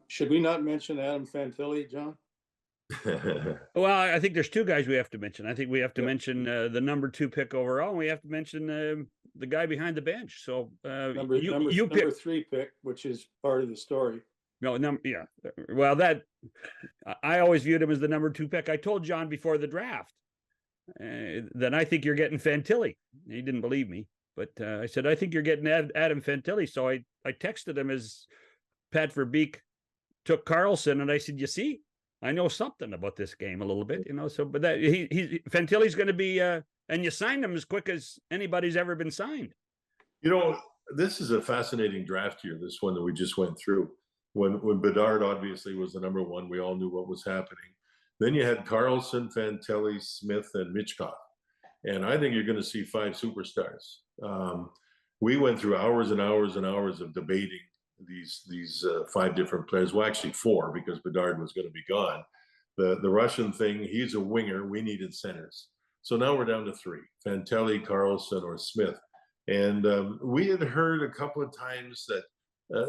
Should we not mention Adam Fantilli, John? Well, I think there's two guys we have to mention. I think we have to mention the number 2 pick overall, and we have to mention the guy behind the bench. So number 3 pick, which is part of the story. No, yeah. Well, that I always viewed him as the number 2 pick. I told John before the draft that I think you're getting Fantilli. He didn't believe me, but I said I think you're getting Adam Fantilli. So I texted him as Pat Verbeek took Carlson, and I said, you see, I know something about this game a little bit, So, but that Fantilli's going to be, and you signed him as quick as anybody's ever been signed. This is a fascinating draft year. This one that we just went through. When Bedard obviously was the number 1, we all knew what was happening. Then you had Carlson, Fantilli, Smith, and Michkov. And I think you're going to see 5 superstars. We went through hours and hours and hours of debating these 5 different players. Well, actually 4, because Bedard was going to be gone. The Russian thing, he's a winger. We needed centers. So now we're down to 3, Fantilli, Carlson, or Smith. And we had heard a couple of times that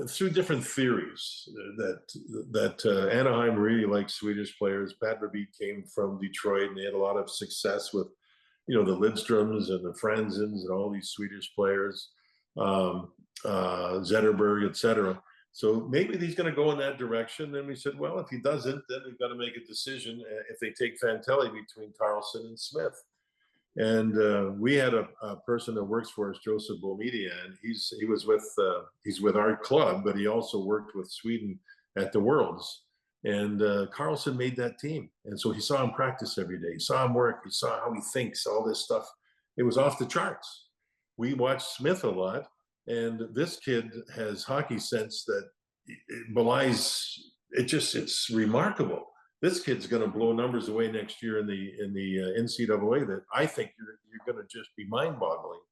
through different theories that Anaheim really likes Swedish players. Pat Verbeek came from Detroit, and they had a lot of success with, the Lidstroms and the Franzens and all these Swedish players, Zetterberg, etc. So maybe he's going to go in that direction. Then we said, well, if he doesn't, then we've got to make a decision if they take Fantilli between Carlson and Smith. And we had a person that works for us, Joseph Bomedia, and he's with our club, but he also worked with Sweden at the Worlds. And Carlson made that team, and so he saw him practice every day. He saw him work. He saw how he thinks. All this stuff, it was off the charts. We watched Smith a lot, and this kid has hockey sense that it belies. It's remarkable. This kid's going to blow numbers away next year in the NCAA that I think you're going to just be mind-boggled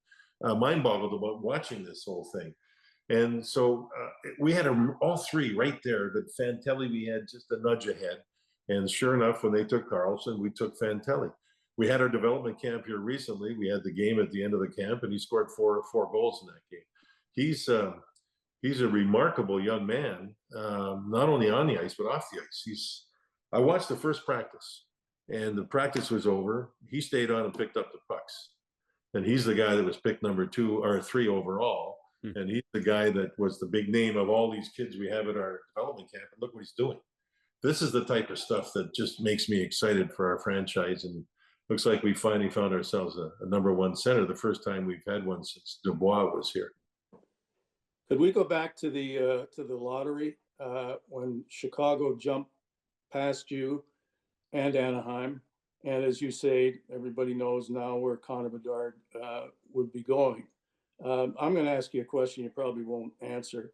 about watching this whole thing. And so we had all 3 right there. But Fantilli, we had just a nudge ahead. And sure enough, when they took Carlson, we took Fantilli. We had our development camp here recently. We had the game at the end of the camp, and he scored four goals in that game. He's a remarkable young man, not only on the ice but off the ice. I watched the first practice, and the practice was over. He stayed on and picked up the pucks. And he's the guy that was picked number 2 or 3 overall. And he's the guy that was the big name of all these kids we have at our development camp. And look what he's doing. This is the type of stuff that just makes me excited for our franchise. And looks like we finally found ourselves a number 1 center, the first time we've had one since Dubois was here. Could we go back to the lottery when Chicago jumped past you and Anaheim, and as you say, everybody knows now where Connor Bedard would be going. I'm going to ask you a question you probably won't answer,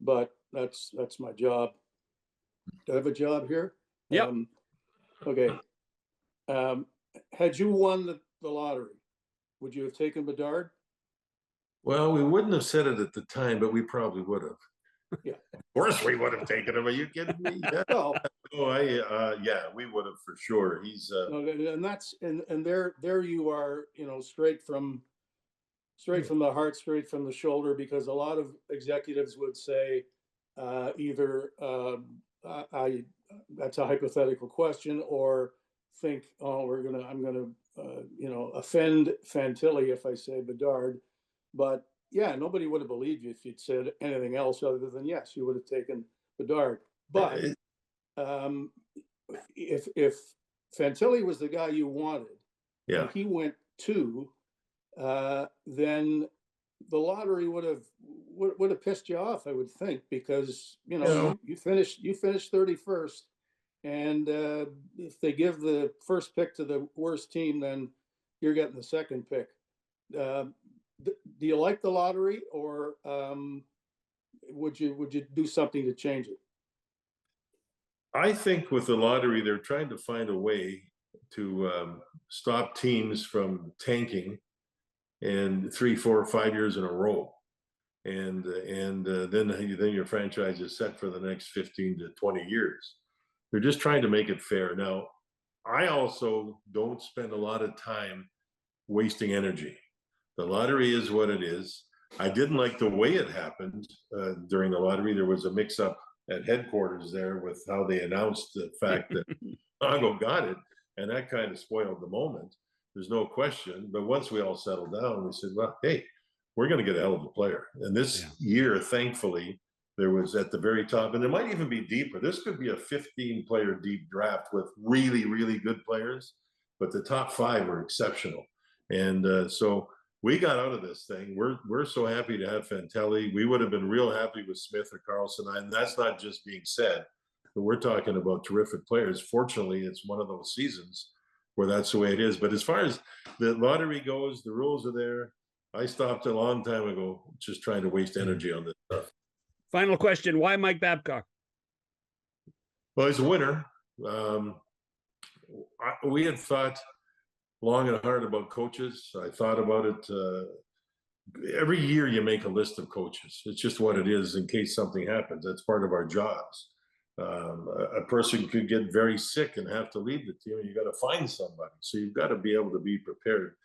but that's my job. Do I have a job here? Yeah. Okay. Had you won the lottery, would you have taken Bedard? Well, we wouldn't have said it at the time, but we probably would have. Yeah. Of course we would have taken him. Are you kidding me? Yeah. No. Yeah, we would have for sure. He's and that's and there you are, straight from the heart, straight from the shoulder, because a lot of executives would say either that's a hypothetical question, or think, oh, I'm gonna offend Fantilli if I say Bedard. But yeah, nobody would have believed you if you'd said anything else other than yes, you would have taken Bedard. But if Fantilli was the guy you wanted, yeah, and he went 2, then the lottery would have pissed you off, I would think, because you finished 31st, and if they give the first pick to the worst team, then you're getting the second pick. Do you like the lottery, or would you do something to change it? I think with the lottery, they're trying to find a way to stop teams from tanking and 3, 4, 5 years in a row, and then your franchise is set for the next 15 to 20 years. They're just trying to make it fair. Now, I also don't spend a lot of time wasting energy. The lottery is what it is. I didn't like the way it happened during the lottery. There was a mix-up at headquarters there with how they announced the fact that Chicago got it, and that kind of spoiled the moment. There's no question. But once we all settled down, we said, well, hey, we're going to get a hell of a player. And this year, thankfully, there was at the very top, and there might even be deeper. This could be a 15-player deep draft with really, really good players, but the top 5 were exceptional. And so we got out of this thing. We're so happy to have Fantilli. We would have been real happy with Smith or Carlson. And that's not just being said, but we're talking about terrific players. Fortunately, it's one of those seasons where that's the way it is. But as far as the lottery goes, the rules are there. I stopped a long time ago just trying to waste energy on this stuff. Final question. Why Mike Babcock? Well, he's a winner. We had thought long and hard about coaches. I thought about it. Every year you make a list of coaches. It's just what it is in case something happens. That's part of our jobs. A person could get very sick and have to leave the team, and you got to find somebody. So you've got to be able to be prepared.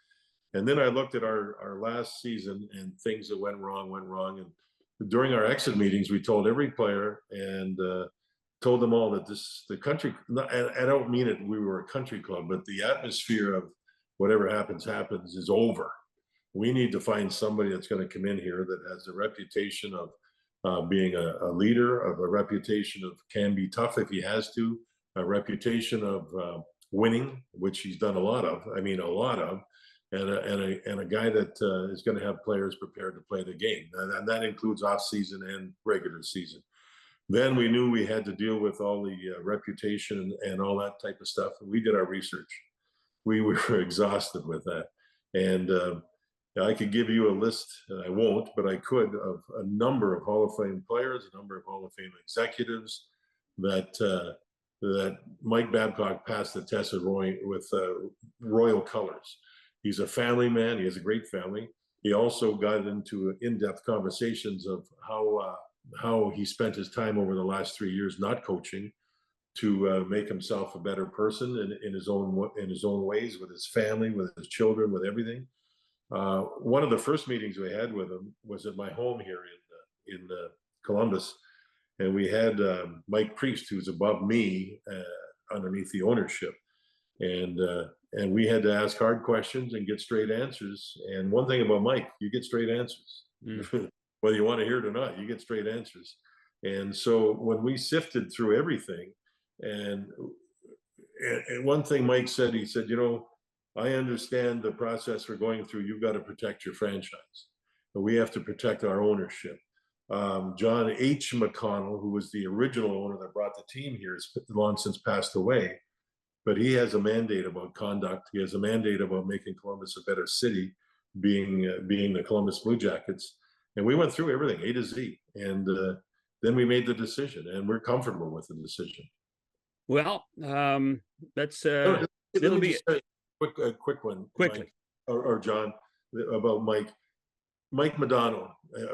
And then I looked at our last season and things that went wrong. And during our exit meetings, we told every player and told them all that the country, and I don't mean it, we were a country club, but the atmosphere of whatever happens is over. We need to find somebody that's going to come in here that has a reputation of being a leader, of a reputation of can be tough if he has to, a reputation of winning, which he's done a lot of, and a guy that is going to have players prepared to play the game. And that includes off season and regular season. Then we knew we had to deal with all the reputation and all that type of stuff. And we did our research. We were exhausted with that. And I could give you a list, and I won't, but I could, of a number of Hall of Fame players, a number of Hall of Fame executives that Mike Babcock passed the test with royal colors. He's a family man. He has a great family. He also got into in-depth conversations of how he spent his time over the last 3 years not coaching to make himself a better person in his own ways, with his family, with his children, with everything. One of the first meetings we had with him was at my home here in Columbus, and we had Mike Priest, who's above me underneath the ownership, and we had to ask hard questions and get straight answers. And one thing about Mike, you get straight answers. Whether you want to hear it or not, you get straight answers. And so when we sifted through everything, and one thing Mike said, he said, I understand the process we're going through. You've got to protect your franchise, but we have to protect our ownership. John H. McConnell, who was the original owner that brought the team here, has long since passed away, but he has a mandate about conduct. He has a mandate about making Columbus a better city, being the Columbus Blue Jackets. And we went through everything, A to Z. And then we made the decision, and we're comfortable with the decision. Well, that's it'll be a quick one, quickly, Mike, or John, about Mike. Mike Madonna.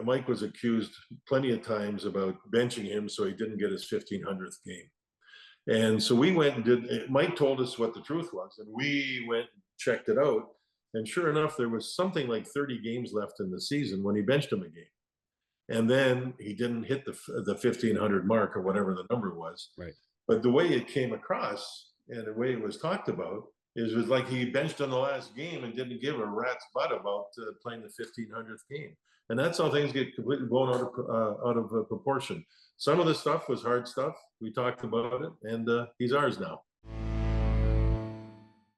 Mike was accused plenty of times about benching him so he didn't get his 1500th game. And so we went and did. Mike told us what the truth was, and we went and checked it out. And sure enough, there was something like 30 games left in the season when he benched him a game. And then he didn't hit the 1500 mark or whatever the number was. Right. But the way it came across and the way it was talked about is it was like he benched on the last game and didn't give a rat's butt about playing the 1500th game. And that's how things get completely blown out of proportion. Some of the stuff was hard stuff. We talked about it, and he's ours now.